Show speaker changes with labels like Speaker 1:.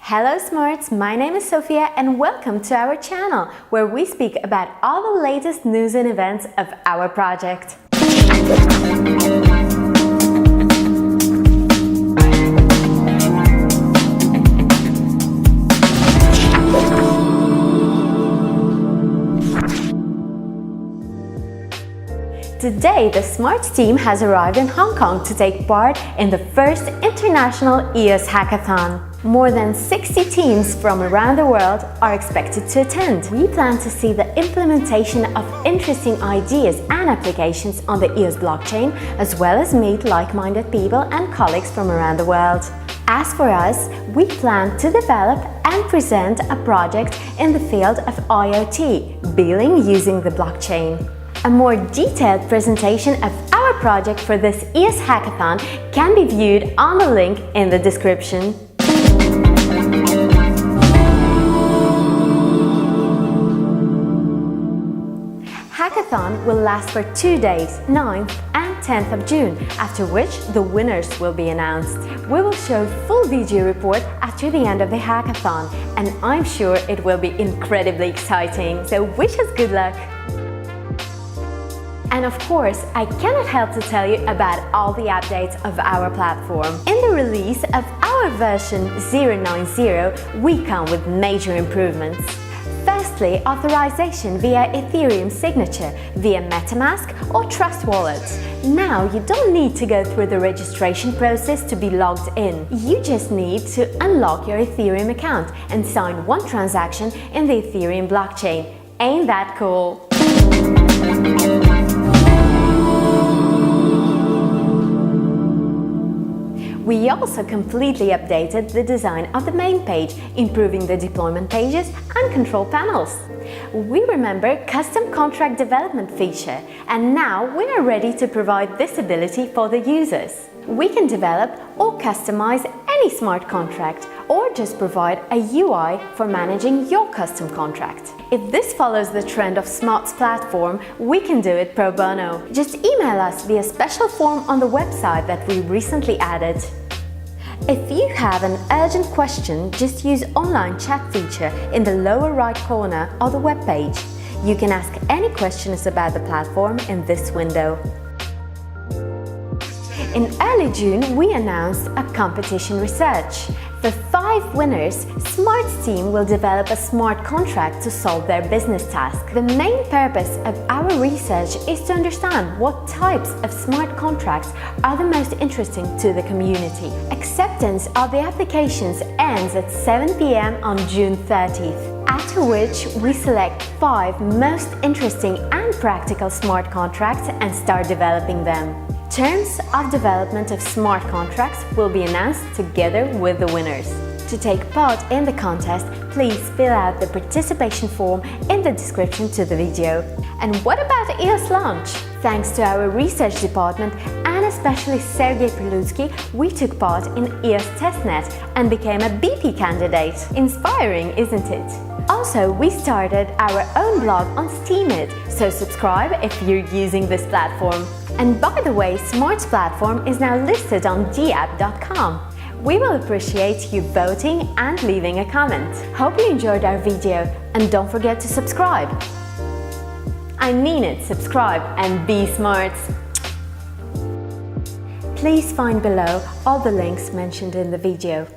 Speaker 1: Hello Smartz, my name is Sophia and welcome to our channel where we speak about all the latest news and events of our project. Today, the Smartz team has arrived in Hong Kong to take part in the first international EOS Hackathon. More than 60 teams from around the world are expected to attend. We plan to see the implementation of interesting ideas and applications on the EOS blockchain, as well as meet like-minded people and colleagues from around the world. As for us, we plan to develop and present a project in the field of IoT, billing using the blockchain. A more detailed presentation of our project for this EOS Hackathon can be viewed on the link in the description. Hackathon will last for 2 days, 9th and 10th of June, after which the winners will be announced. We will show full video report after the end of the hackathon, and I'm sure it will be incredibly exciting, so wish us good luck! And of course, I cannot help to tell you about all the updates of our platform. In the release of our version 0.90, we come with major improvements. Firstly, authorization via Ethereum signature, via MetaMask or Trust Wallet. Now you don't need to go through the registration process to be logged in. You just need to unlock your Ethereum account and sign one transaction in the Ethereum blockchain. Ain't that cool? We also completely updated the design of the main page, improving the deployment pages and control panels. We remember custom contract development feature, and now we are ready to provide this ability for the users. We can develop or customize any smart contract, or just provide a UI for managing your custom contract. If this follows the trend of Smartz platform, we can do it pro bono. Just email us via special form on the website that we recently added. If you have an urgent question, just use online chat feature in the lower right corner of the web page. You can ask any questions about the platform in this window. In early June, we announced a competition research. For 5 winners, Smartz team will develop a smart contract to solve their business task. The main purpose of our research is to understand what types of smart contracts are the most interesting to the community. Acceptance of the applications ends at 7 p.m. on June 30th, after which we select 5 most interesting and practical smart contracts and start developing them. Terms of development of smart contracts will be announced together with the winners. To take part in the contest, please fill out the participation form in the description to the video. And what about EOS launch? Thanks to our research department and especially Sergey Prilutsky, we took part in EOS testnet and became a BP candidate. Inspiring, isn't it? Also, we started our own blog on Steemit, so subscribe if you're using this platform. And by the way, Smartz platform is now listed on dapp.com. We will appreciate you voting and leaving a comment. Hope you enjoyed our video and don't forget to subscribe. I mean it, subscribe and be smart. Please find below all the links mentioned in the video.